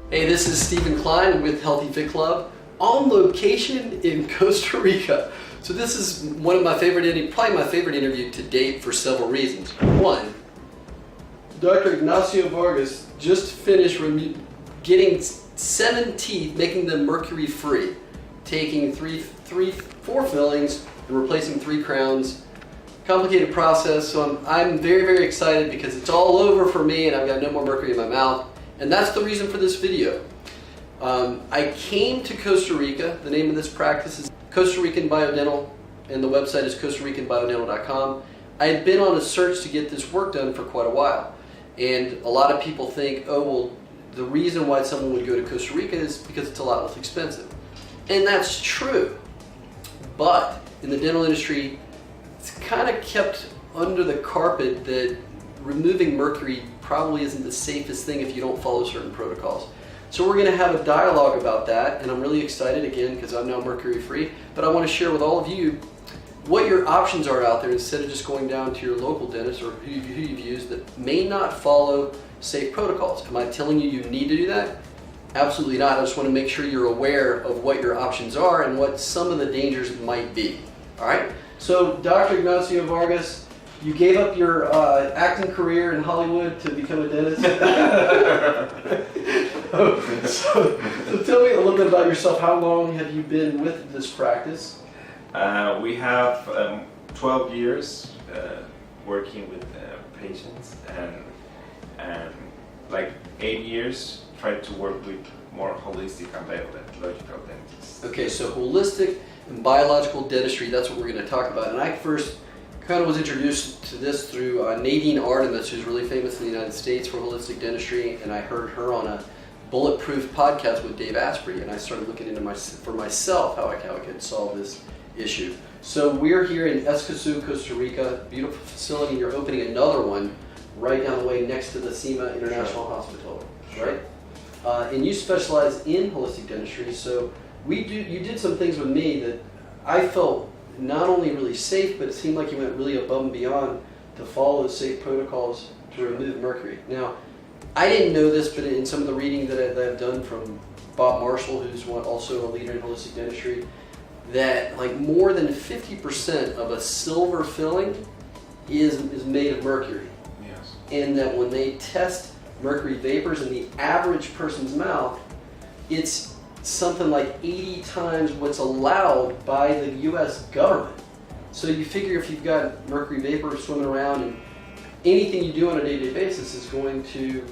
Hey, this is Stephen Klein with Healthy Fit Club on location in Costa Rica. So this is one of my favorite, probably my favorite interview to date for several reasons. One, Dr. Ignacio Vargas just finished getting 7 teeth, making them mercury free, taking four fillings and replacing 3 crowns. Complicated process, so I'm very, very excited because it's all over for me and I've got no more mercury in my mouth. And that's the reason for this video. I came to Costa Rica. The name of this practice is Costa Rican Biodental, and the website is costaricanbiodental.com. I had been on a search to get this work done for quite a while. And a lot of people think, oh, well, the reason why someone would go to Costa Rica is because it's a lot less expensive. And that's true. But in the dental industry, it's kind of kept under the carpet that removing mercury probably isn't the safest thing if you don't follow certain protocols. So we're going to have a dialogue about that, and I'm really excited again because I'm now mercury free, but I want to share with all of you what your options are out there instead of just going down to your local dentist or who you've used that may not follow safe protocols. Am I telling you you need to do that? Absolutely not. I just want to make sure you're aware of what your options are and what some of the dangers might be. All right? So Dr. Ignacio Vargas, you gave up your acting career in Hollywood to become a dentist. so tell me a little bit about yourself. How long have you been with this practice? We have 12 years working with patients, and like 8 years trying to work with more holistic and biological dentists. Okay, so holistic and biological dentistry, that's what we're going to talk about. And I first kind of was introduced to this through Nadine Artemis, who's really famous in the United States for holistic dentistry, and I heard her on a Bulletproof podcast with Dave Asprey, and I started looking into for myself how I could solve this issue. So we're here in Escazú, Costa Rica, beautiful facility. You're opening another one right down the way next to the SEMA International Hospital, right? And you specialize in holistic dentistry, so you did some things with me that I felt not only really safe, but it seemed like you went really above and beyond to follow the safe protocols to remove mercury. Now, I didn't know this, but in some of the reading that I've done from Bob Marshall, who's also a leader in holistic dentistry, that like more than 50% of a silver filling is made of mercury. Yes. And that when they test mercury vapors in the average person's mouth, it's something like 80 times what's allowed by the US government. So you figure if you've got mercury vapor swimming around, and anything you do on a day-to-day basis is going to,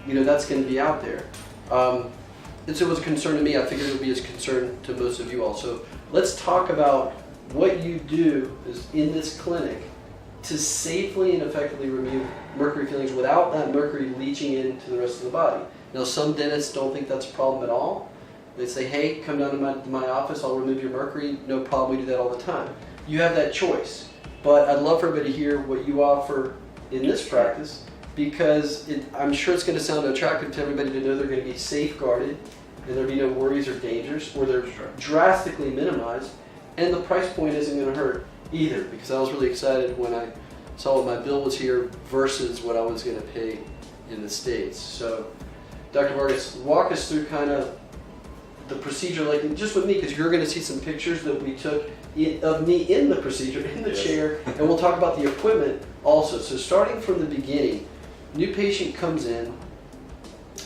that's going to be out there. And so it was a concern to me. I figured it would be a concern to most of you all. So let's talk about what you do in this clinic to safely and effectively remove mercury fillings without that mercury leaching into the rest of the body. Now, some dentists don't think that's a problem at all. They say, hey, come down to my office, I'll remove your mercury. No problem, we do that all the time. You have that choice. But I'd love for everybody to hear what you offer in this practice, because I'm sure it's going to sound attractive to everybody to know they're going to be safeguarded and there'll be no worries or dangers, or they're drastically minimized, and the price point isn't going to hurt either, because I was really excited when I saw what my bill was here versus what I was going to pay in the States. So, Dr. Vargas, walk us through kind of the procedure, like just with me, because you're going to see some pictures that we took of me in the procedure, in the chair, and we'll talk about the equipment also. So starting from the beginning, new patient comes in,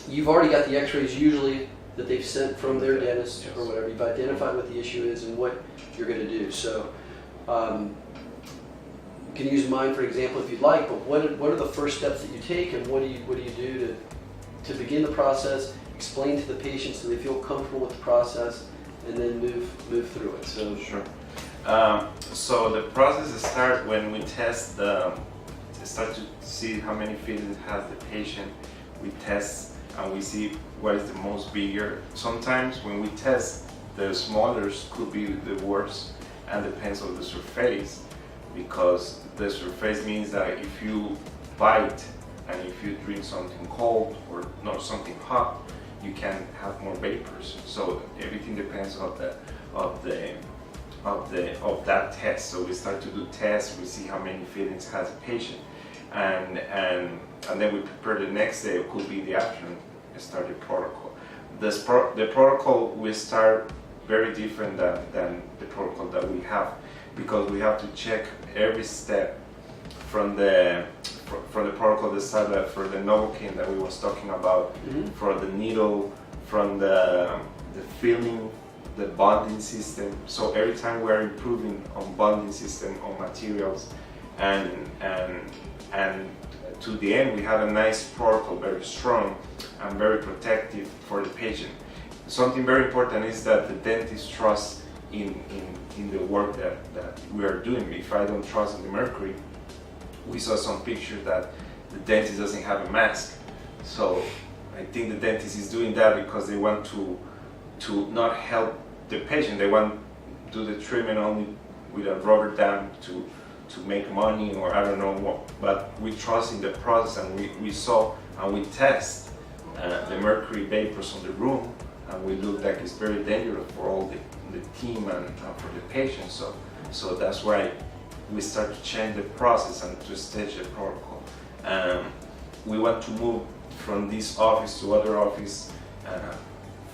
you've already got the x-rays usually that they've sent from their dentist or whatever. You've identified what the issue is and what you're going to do. So you can use mine for example if you'd like, but what are the first steps that you take, and what do you do to begin the process, explain to the patient so they feel comfortable with the process, and then move through it. So sure. So the process starts when we start to see how many fillings has the patient. We test and we see what is the most bigger. Sometimes when we test, the smaller could be the worst, and depends on the surface, because the surface means that if you bite and if you drink something cold or not something hot, you can have more vapors. So everything depends of that test. So we start to do tests. We see how many fillings has a patient, and then we prepare the next day. It could be the afternoon started protocol. the protocol we start very different than the protocol that we have, because we have to check every step from the protocol that started for the Novocaine that we was talking about, for the needle, from the filling, the bonding system. So every time we are improving on bonding system, on materials, and to the end we have a nice protocol, very strong and very protective for the patient. Something very important is that the dentist trusts in the work that we are doing. If I don't trust in the Mercury, we saw some pictures that the dentist doesn't have a mask. So I think the dentist is doing that because they want to not help the patient. They want to do the treatment only with a rubber dam to make money, or I don't know what. But we trust in the process, and we saw and we test the mercury vapors on the room, and we look like it's very dangerous for all the team and for the patient. So that's why we start to change the process and to stage the protocol. We want to move from this office to other office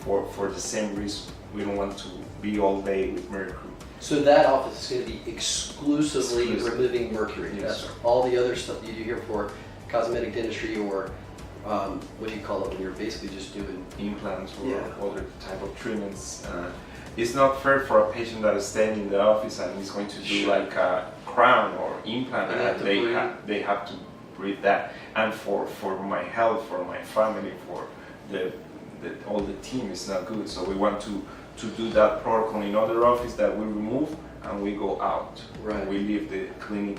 for the same reason. We don't want to be all day with mercury. So that office is going to be exclusively removing mercury. Yes, That's sir. all the other stuff you do here for cosmetic dentistry, or what do you call it when you're basically just doing implants or other type of treatments. It's not fair for a patient that is staying in the office and is going to do like a crown or implant, and they have to breathe that. And for my health, for my family, for all the team, is not good. So we want to do that protocol in other office that we remove and we go out. Right. We leave the clinic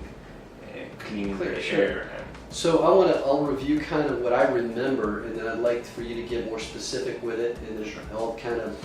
cleaning Clear, the sure. air. So I'll review kind of what I remember, and then I'd like for you to get more specific with it, and then I'll kind of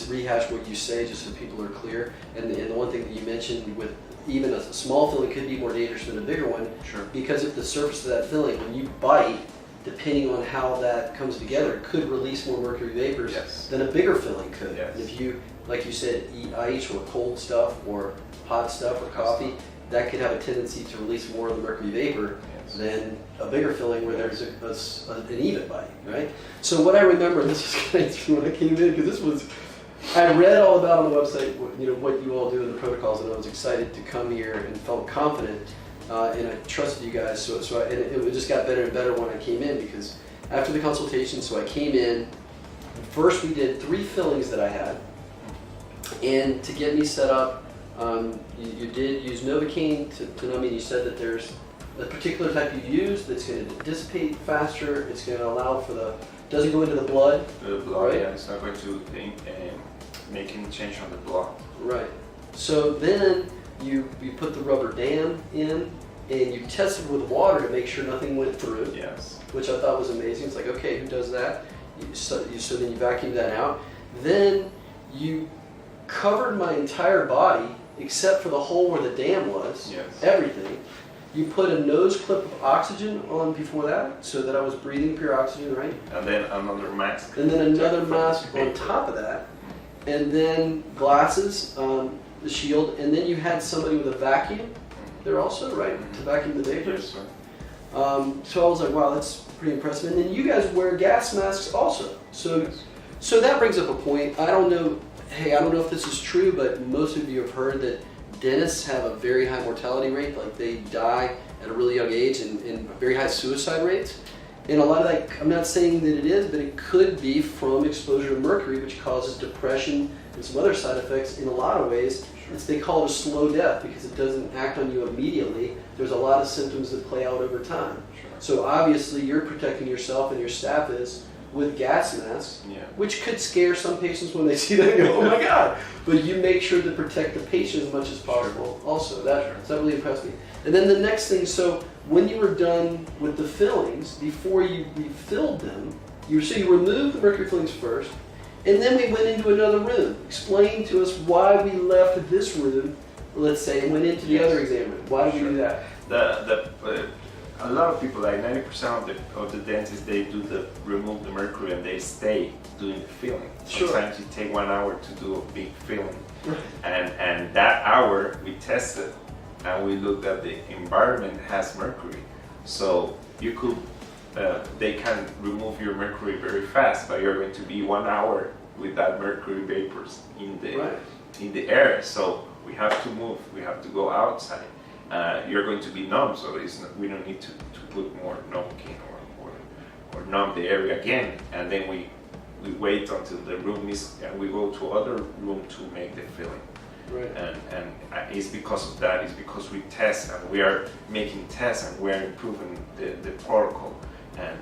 rehash what you say just so people are clear. And the one thing that you mentioned, with even a small filling could be more dangerous than a bigger one, Sure. because if the surface of that filling, when you bite, depending on how that comes together, it could release more mercury vapors than a bigger filling could. Yes. And if you, like you said, eat ice or cold stuff or hot stuff or coffee, that could have a tendency to release more of the mercury vapor than a bigger filling where there's an even bite, right? So what I remember, and this was kind of interesting when I came in, because this was, I read all about on the website, what you all do in the protocols, and I was excited to come here and felt confident, and I trusted you guys. So and it just got better and better when I came in, because after the consultation, so I came in. First, we did 3 fillings that I had, and to get me set up, you did use Novocaine to I mean, you said that there's a particular type you use that's going to dissipate faster. It's going to allow for doesn't go into the blood. The blood, right? yeah, it's not going to make any change on the blood. Right. So then you put the rubber dam in, and you tested with water to make sure nothing went through. Yes. Which I thought was amazing. It's like, okay, who does that? So then you vacuum that out. Then you covered my entire body except for the hole where the dam was. Yes. Everything. You put a nose clip of oxygen on before that, so that I was breathing pure oxygen, right? And then another mask. And then another mask on top of that. And then glasses, the shield, and then you had somebody with a vacuum there also, right? To vacuum the vapors. Yes, sir. So I was like, wow, that's pretty impressive. And then you guys wear gas masks also. So, Yes. so that brings up a point. I don't know if this is true, but most of you have heard that dentists have a very high mortality rate. Like, they die at a really young age, and very high suicide rates. And a lot of that, I'm not saying that it is, but it could be from exposure to mercury, which causes depression and some other side effects. In a lot of ways, they call it a slow death because it doesn't act on you immediately. There's a lot of symptoms that play out over time. Sure. So obviously you're protecting yourself, and your staff is, with gas masks, Yeah. which could scare some patients when they see that and go, oh my God. But you make sure to protect the patient as much as possible also. That really impressed me. And then the next thing, so when you were done with the fillings, before you refilled them, you removed the mercury fillings first, and then we went into another room. Explain to us why we left this room, let's say, and went into the other exam room. Why did we do that? A lot of people, like 90% of the dentists, they remove the mercury and they stay doing the filling. Sure. Sometimes it take 1 hour to do a big filling, and that hour we tested and we looked at the environment has mercury. So you could they can remove your mercury very fast, but you're going to be 1 hour with that mercury vapors in the air. So we have to move, we have to go outside. You're going to be numb, so we don't need to put more Novocaine or numb the area again, and then we wait until the room is, and we go to other room to make the filling. Right. And it's because of that, it's because we test, and we are making tests, and we are improving the protocol. And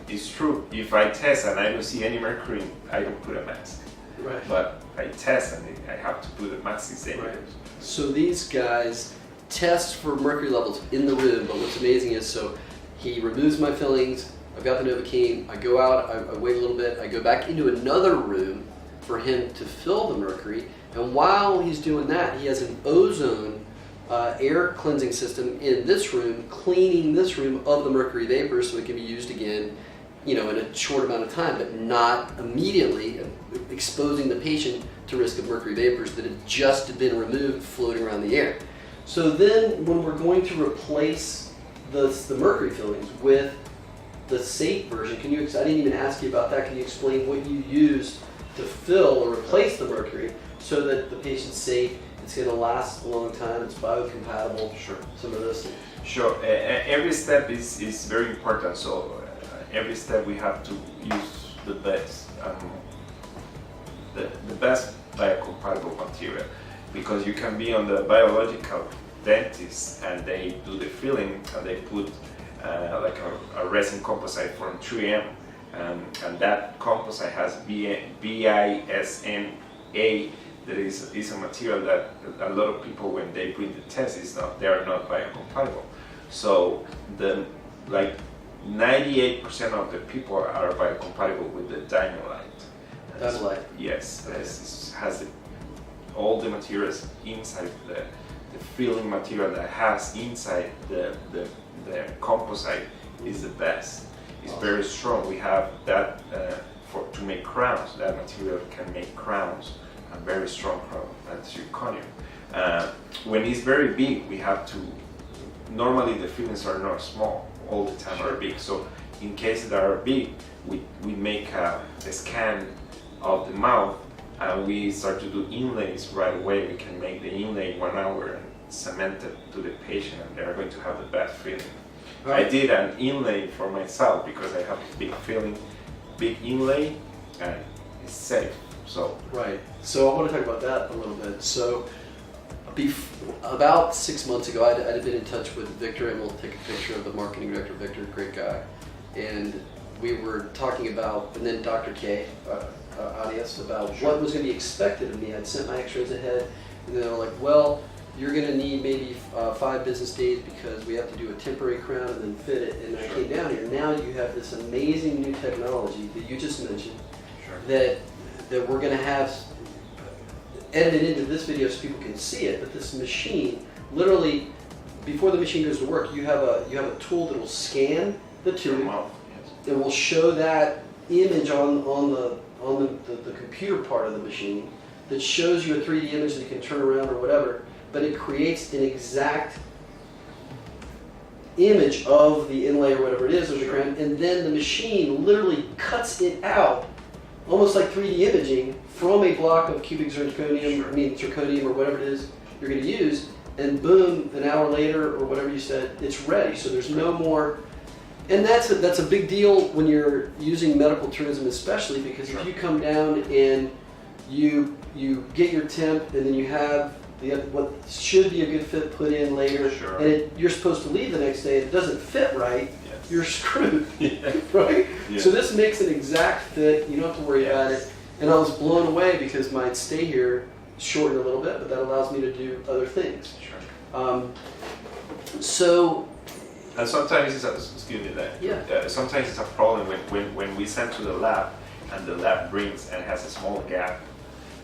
it's true, if I test and I don't see any mercury, I don't put a mask. Right. But I test and I have to put a mask instead. Right. So these guys test for mercury levels in the room, but what's amazing is, so he removes my fillings, I've got the Novocaine, I go out, I wait a little bit, I go back into another room for him to fill the mercury, and while he's doing that, he has an ozone air cleansing system in this room, cleaning this room of the mercury vapors so it can be used again, in a short amount of time, but not immediately exposing the patient to risk of mercury vapors that have just been removed floating around the air. So then when we're going to replace the mercury fillings with the safe version, I didn't even ask you about that, can you explain what you used to fill or replace the mercury so that the patient's safe, it's going to last a long time, it's biocompatible, Sure. some of those things? Sure, every step is very important, so every step we have to use the best, the best biocompatible material, because you can be on the biological dentist and they do the filling and they put like a resin composite from 3M, and that composite has BISNA. That is a material that a lot of people, when they bring the test, they are not biocompatible. So the 98% of the people are biocompatible with the Dynolite. Dynolite. Yes, it has all the materials inside the filling material that has inside the composite is the best. It's very strong. We have that to make crowns. That material can make crowns, a very strong crown. That's zirconium. When it's very big, we have to. Normally the fillings are not small. All the time are big. So in cases that are big, we make a scan of the mouth and we start to do inlays right away. We can make the inlay in 1 hour and cement it to the patient, and they're going to have the best filling. Right. I did an inlay for myself because I have a big filling, big inlay, and it's safe. So right. So I want to talk about that a little bit. So about 6 months ago, I'd been in touch with Victor, and we'll take a picture of the marketing director, Victor, great guy. And we were talking about, and then Dr. K, Adias, about what was going to be expected of me. I'd sent my x-rays ahead, and they were like, well, you're going to need maybe 5 business days because we have to do a temporary crown and then fit it. And I came down here. Now you have this amazing new technology that you just mentioned that we're going to have edited into this video so people can see it. But this machine, literally, before the machine goes to work, you have a tool that will scan the tube. It will show that image on the computer part of the machine that shows you a 3D image that you can turn around or whatever, but it creates an exact image of the inlay or whatever it is of the crown, and then the machine literally cuts it out, almost like 3D imaging, from a block of cubic zirconium, zirconium or whatever it is you're going to use, and boom, an hour later or whatever you said, it's ready. So there's no more. And that's a big deal when you're using medical tourism, especially because if you come down and you get your temp and then you have what should be a good fit put in later, and you're supposed to leave the next day, and it doesn't fit right, you're screwed, right? Yeah. So this makes an exact fit. You don't have to worry about it. And I was blown away because my stay here shortened a little bit, but that allows me to do other things. So. And sometimes sometimes it's a problem when we send to the lab and the lab brings and has a small gap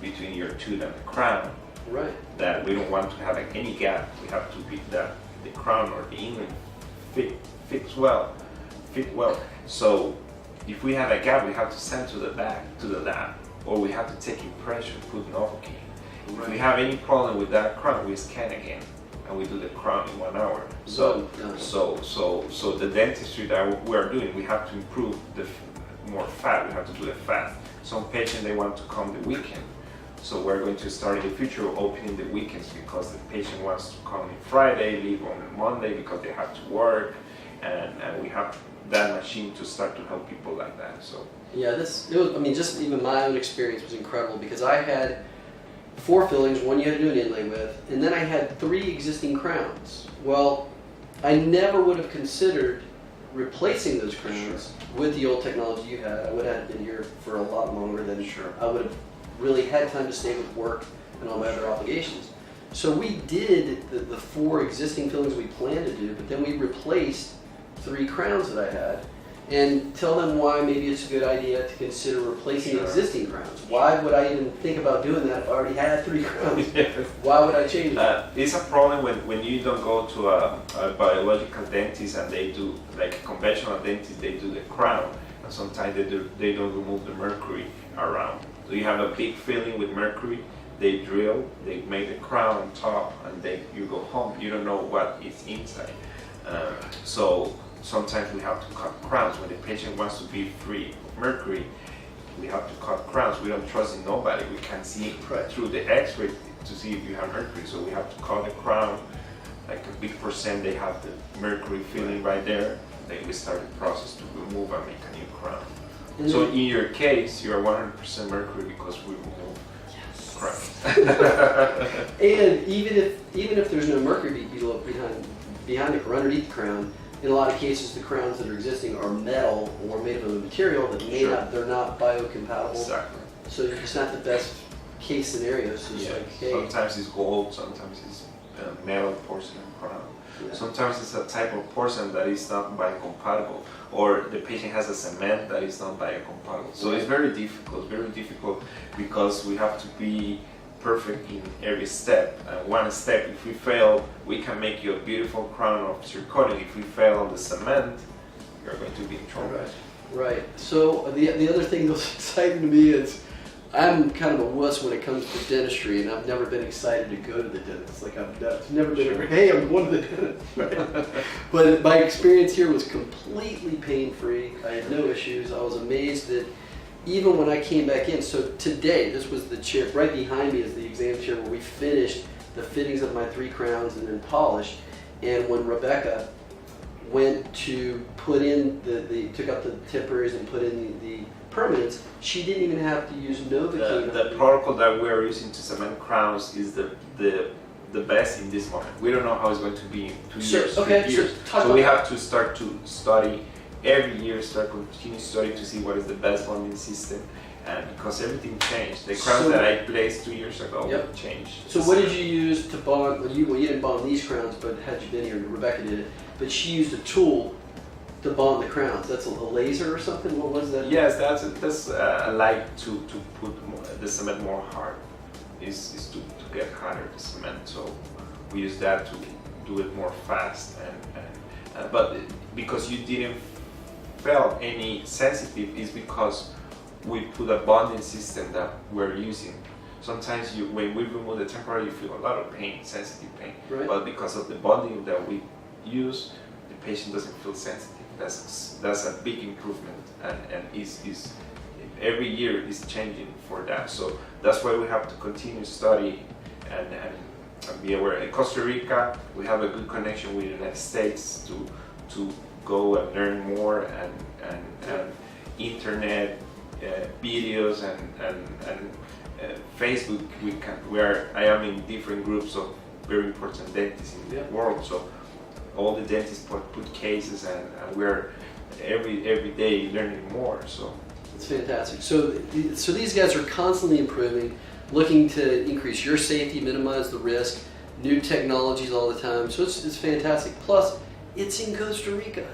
between your tooth and the crown. Right. That we don't want to have any gap. We have to be that the crown or the inlay fit well. So if we have a gap, we have to send to the lab, or we have to take impression, put Novocaine. Right. If we have any problem with that crown, we scan again. and we do the crown in 1 hour. Well done. So the dentistry that we are doing, we have to improve the more fat. We have to do it fast. Some patients, they want to come the weekend. So we're going to start in the future opening the weekends because the patient wants to come on Friday, leave on Monday because they have to work, and we have that machine to start to help people like that. So yeah, I mean, just even my own experience was incredible because I had 4 fillings, one you had to do an inlay with, and then I had 3 existing crowns. Well, I never would have considered replacing those crowns with the old technology you had. I would have been here for a lot longer than I would have really had time to stay with work and all my other obligations. So we did the 4 existing fillings we planned to do, but then we replaced 3 crowns that I had, and tell them why maybe it's a good idea to consider replacing existing crowns. Why would I even think about doing that if I already had 3 crowns? Why would I change it? It's a problem when you don't go to a biological dentist and they do, like a conventional dentist, they do the crown, and sometimes they don't remove the mercury around. So you have a big filling with mercury, they drill, they make the crown on top, and you go home, you don't know what is inside. So sometimes we have to cut crowns. When the patient wants to be free of mercury, we have to cut crowns. We don't trust in nobody. We can see through the x-ray to see if you have mercury. So we have to cut the crown, like a big percent, they have the mercury filling right there. Then we start the process to remove and make a new crown. So in your case, you are 100% mercury because we remove crowns. And even if there's no mercury behind it or underneath the crown, in a lot of cases the crowns that are existing are metal or made of a material that they're not biocompatible. Exactly. So it's not the best case scenario. So it's like, hey, sometimes it's gold, sometimes it's metal porcelain crown. Yeah. Sometimes it's a type of porcelain that is not biocompatible, or the patient has a cement that is not biocompatible. So it's very difficult because we have to be perfect in every step. One step, if we fail, we can make you a beautiful crown of zirconia. If we fail on the cement, you're going to be in trouble. Right. So the other thing that's exciting to me is I'm kind of a wuss when it comes to dentistry, and I've never been excited to go to the dentist. Like I've never been, hey, I'm going to the dentist. Right? But my experience here was completely pain-free. I had no issues. I was amazed that even when I came back in, so today, this was the chair, right behind me is the exam chair where we finished the fittings of my 3 crowns and then polished. And when Rebecca went to put in took out the temporaries and put in the permanents, she didn't even have to use Novocaine. The protocol that we are using to cement crowns is the best in this moment. We don't know how it's going to be in 2 years, 3 years. So we have to start to study every year, continue study to see what is the best bonding system. And because everything changed, the crowns that I placed 2 years ago changed. So what did you use to bond? Well, you didn't bond these crowns, but had you been here, Rebecca did it. But she used a tool to bond the crowns. That's a laser or something? What was that? Yes, that's a light to put the cement more hard. Is to get harder the cement. So we use that to do it more fast. But because you didn't feel any sensitive, is because we put a bonding system that we're using. Sometimes when we remove the temporary, you feel a lot of pain, sensitive pain. Right. But because of the bonding that we use, the patient doesn't feel sensitive. That's a big improvement, and is every year is changing for that. So that's why we have to continue study and be aware. In Costa Rica, we have a good connection with the United States to go and learn more, and internet videos and Facebook. I am in different groups of very important dentists in the world. So all the dentists put cases, and we're every day learning more. So it's fantastic. So these guys are constantly improving, looking to increase your safety, minimize the risk, new technologies all the time. So it's fantastic. Plus, it's in Costa Rica.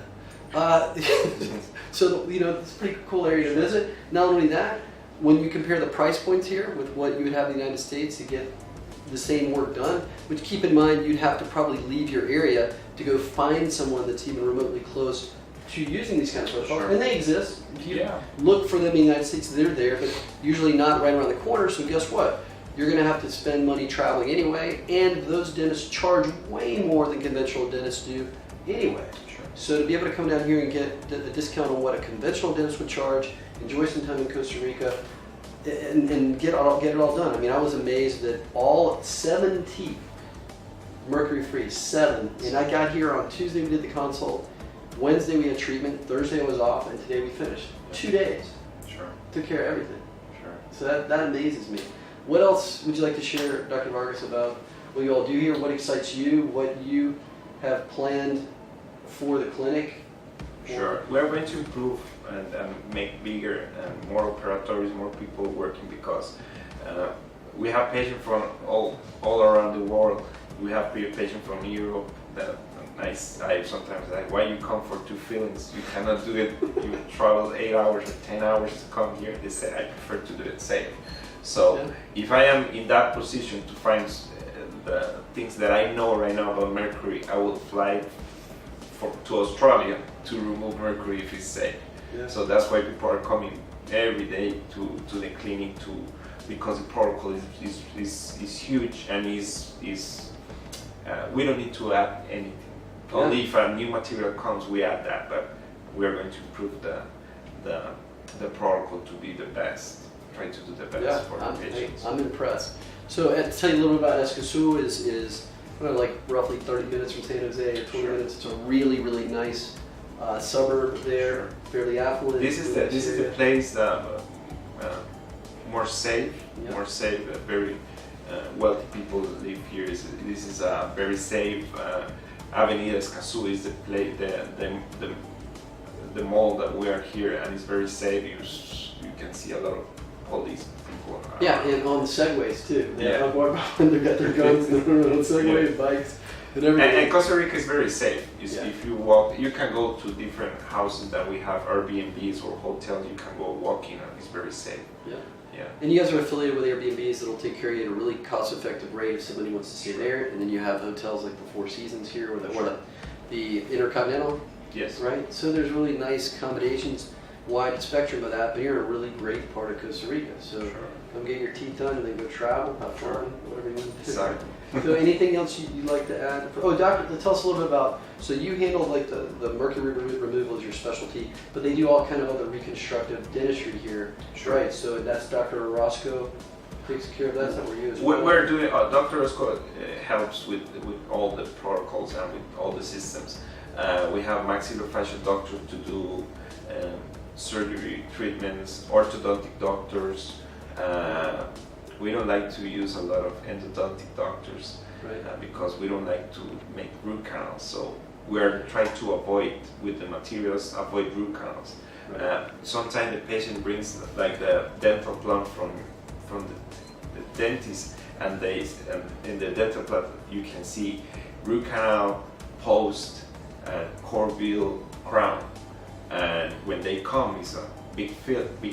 So it's a pretty cool area to visit. Not only that, when you compare the price points here with what you would have in the United States to get the same work done, which keep in mind you'd have to probably leave your area to go find someone that's even remotely close to using these kinds of protocols. And they exist. If you look for them in the United States, they're there, but usually not right around the corner. So guess what? you're going to have to spend money traveling anyway, and those dentists charge way more than conventional dentists do anyway. Sure. So to be able to come down here and get a discount on what a conventional dentist would charge, enjoy some time in Costa Rica, and get it all done. I mean, I was amazed that all 7 teeth, mercury free, 7. And I got here on Tuesday, we did the consult. Wednesday we had treatment, Thursday I was off, and today we finished. 2 days. Sure. Took care of everything. Sure. So that amazes me. What else would you like to share, Dr. Vargas, about what you all do here, what excites you, what you have planned for the clinic? Sure. We're going to improve and make bigger and more operatories, more people working, because we have patients from all around the world. We have patients from Europe that I sometimes like, why you come for 2 fillings? You cannot do it. You travel 8 hours or 10 hours to come here. They say I prefer to do it safe. So if I am in that position to find the things that I know right now about mercury, I will fly to Australia to remove mercury if it's safe. Yeah. So that's why people are coming every day to the clinic because the protocol is huge, and we don't need to add anything. Yeah. Only if a new material comes, we add that, but we're going to improve the protocol to be the best. Try to do the best for the patients. I'm impressed. So to tell you a little bit about Escazú is like roughly 30 minutes from San Jose, or 20 minutes. It's a really, really nice suburb there, fairly affluent. This is the place that more safe, very wealthy people live here. This is a very safe. Avenida Escazú is the place, the mall that we are here, and it's very safe. You can see a lot of police people. Yeah, and on the segways too. Yeah, they've got their guns and they're on segways, bikes, and everything. And Costa Rica is very safe. If you walk, you can go to different houses that we have, Airbnbs or hotels. You can go walking, and it's very safe. Yeah. Yeah. And you guys are affiliated with Airbnbs that'll take care of you at a really cost-effective rate if somebody wants to stay there. And then you have hotels like the Four Seasons here, or the Intercontinental. Yes. Right. So there's really nice accommodations, wide spectrum of that. But you're in a really great part of Costa Rica. So come get your teeth done and then go travel, have fun, whatever you want to do. Exactly. So anything else you'd like to add? Oh, Doctor, tell us a little bit about, so you handle like the mercury removal is your specialty, but they do all kind of other reconstructive dentistry here, right? So that's Dr. Orozco takes care of that. Is that where you as well? We're doing, Dr. Orozco helps with all the protocols and with all the systems. We have maxillofacial doctors to do surgery treatments, orthodontic doctors. We don't like to use a lot of endodontic doctors, right, because we don't like to make root canals. So we're trying to avoid with the materials, avoid root canals. Right. Sometimes the patient brings like the dental plan from the dentist, and in the dental plan you can see root canal, post, and Corville crown. And when they come, it's a big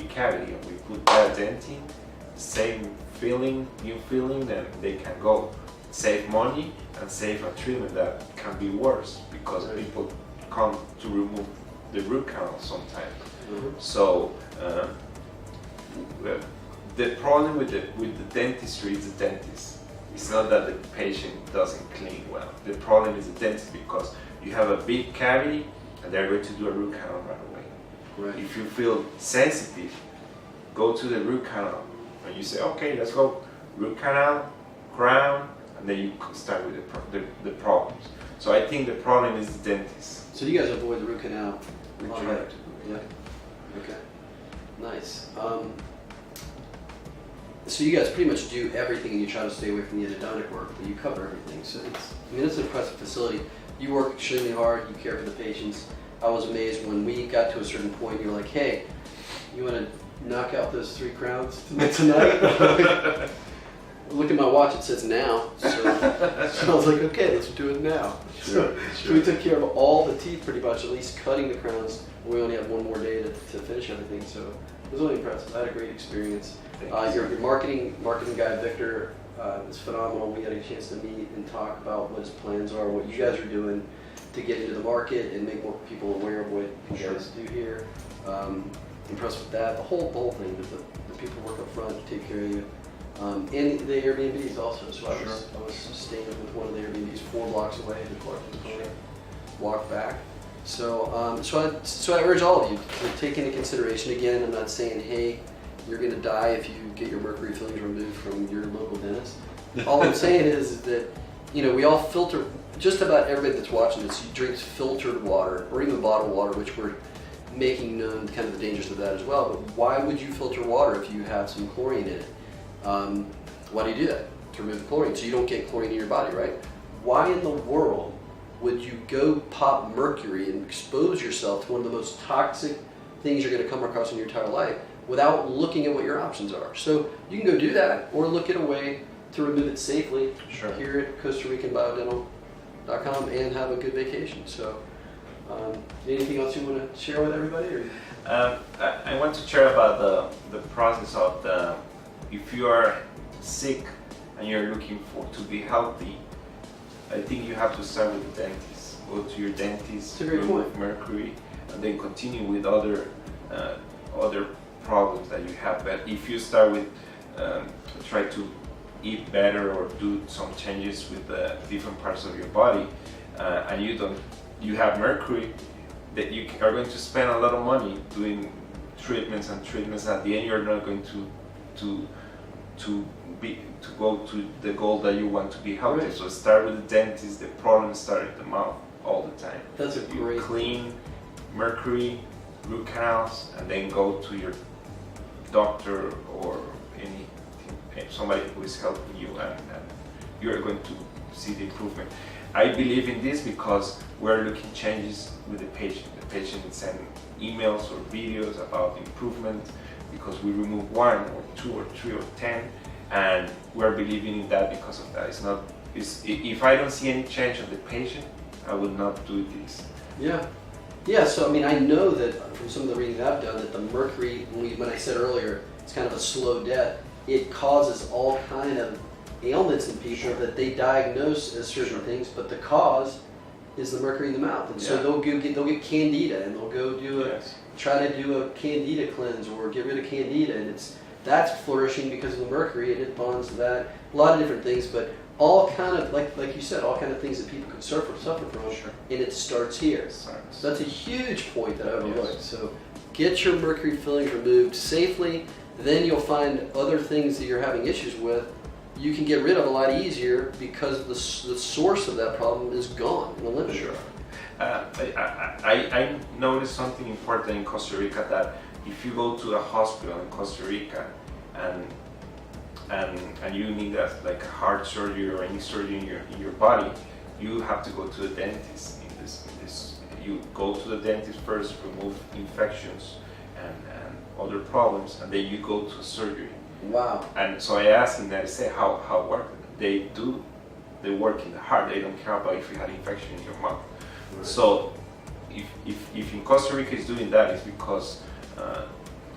cavity, and we put that dentin, same filling, new filling, then they can go. Save money and save a treatment that can be worse because people come to remove the root canal sometimes. Mm-hmm. So the problem with the dentistry is the dentist. It's not that the patient doesn't clean well. The problem is the dentist, because you have a big cavity and they're going to do a root canal right away. Right. If you feel sensitive, go to the root canal. And you say, okay, let's go root canal, crown, and then you start with the problems. So I think the problem is the dentist. So you guys avoid the root canal? We try to. Yeah. Okay. Nice. So you guys pretty much do everything, and you try to stay away from the endodontic work, but you cover everything. So it's an impressive facility. You work extremely hard. You care for the patients. I was amazed when we got to a certain point. You're like, hey, you want to knock out those 3 crowns tonight? Look at my watch, it says now. So I was like, okay, let's do it now. So we took care of all the teeth pretty much, at least cutting the crowns. We only had one more day to finish everything, so it was really impressive. I had a great experience. Your marketing guy, Victor, is phenomenal. We had a chance to meet and talk about what his plans are, what you guys are doing to get into the market and make more people aware of what you guys do here. Impressed with that. The whole thing, the people work up front to take care of you. And the Airbnbs also. So I was staying with one of the Airbnbs 4 blocks away in Clarksville, walk back. So, so I urge all of you to take into consideration. Again, I'm not saying, hey, you're going to die if you get your mercury fillings removed from your local dentist. All I'm saying is that, you know, we all filter. Just about everybody that's watching this drinks filtered water or even bottled water, which we're making known kind of the dangers of that as well. But why would you filter water if you have some chlorine in it? Why do you do that? To remove the chlorine, so you don't get chlorine in your body, right? Why in the world would you go pop mercury and expose yourself to one of the most toxic things you're going to come across in your entire life without looking at what your options are? So you can go do that or look at a way to remove it safely here at CostaRicanBiodental.com and have a good vacation. So anything else you want to share with everybody? Or? I want to share about the process of if you are sick and you're looking to be healthy, I think you have to start with the dentist. Go to your dentist, remove mercury, and then continue with other problems that you have. But if you start with try to eat better or do some changes with the different parts of your body, and you have mercury, that you are going to spend a lot of money doing treatments. At the end, you're not going to go to the goal that you want to be healthy. Right. So start with the dentist. The problems start at the mouth all the time. That's a great. Clean mercury, root canals, and then go to your doctor or somebody who is helping you, and you're going to see the improvement. I believe in this because we're looking changes with the patient. The patient send emails or videos about improvement because we remove 1 or 2 or 3 or 10, and we're believing in that because of that. If I don't see any change of the patient, I will not do this. Yeah. So I mean, I know that from some of the reading I've done that the mercury, when I said earlier, it's kind of a slow death. It causes all kind of ailments in people that they diagnose as certain things, but the cause is the mercury in the mouth. And so they'll get candida, and they'll go try to do a candida cleanse or get rid of candida, and that's flourishing because of the mercury, and it bonds to that. A lot of different things, but all kind of like you said, all kind of things that people could suffer from, and it starts here. So that's a huge point that I overlooked. So get your mercury fillings removed safely. Then you'll find other things that you're having issues with you can get rid of a lot easier because the source of that problem is gone and eliminated. I noticed something important in Costa Rica, that if you go to a hospital in Costa Rica and you need like a heart surgery or any surgery in your body, you have to go to the dentist. You go to the dentist first, remove infections and other problems, and then you go to surgery. Wow. And so I asked him that, I said, how work? They work in the heart. They don't care about if you had infection in your mouth. Right. So if in Costa Rica is doing that, it's because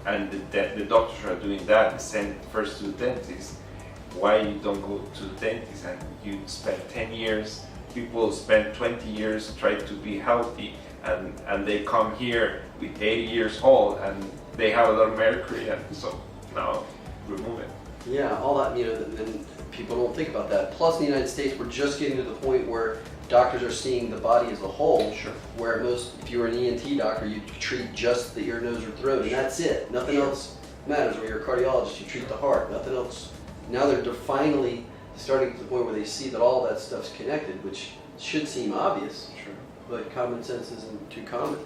and the doctors are doing that, they send first to the dentist. Why you don't go to the dentist and you spend 10 years, people spend 20 years trying to be healthy, and they come here with 80 years old and they have a lot of mercury, and so now remove it. Yeah, all that, and people don't think about that. Plus in the United States, we're just getting to the point where doctors are seeing the body as a whole. Sure. Where if you were an ENT doctor, you treat just the ear, nose, or throat, and that's it. Nothing else matters. When you're a cardiologist, you treat the heart, nothing else. Now they're finally starting to the point where they see that all that stuff's connected, which should seem obvious. Sure. But common sense isn't too common,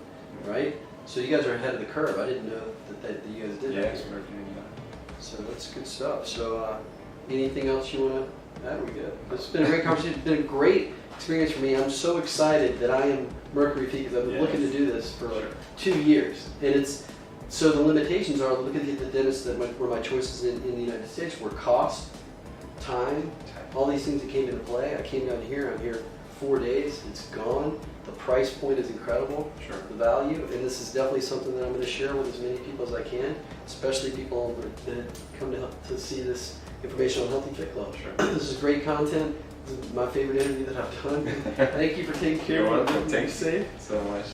right? So you guys are ahead of the curve. I didn't know that you guys did that. Yes, we're doing that. So that's good stuff. So anything else you want to add? We good. It's been a great conversation. It's been a great experience for me. I'm so excited that I am mercury free because I've been looking to do this for like 2 years. And so the limitations are, look at the dentist where my choices in the United States were cost, time, all these things that came into play. I came down here, I'm here 4 days, it's gone. The price point is incredible, the value, and this is definitely something that I'm going to share with as many people as I can, especially people that come to see this information on Healthy Fit Club. This is great content. This is my favorite interview that I've done. Thank you for taking care of me. Thanks so much.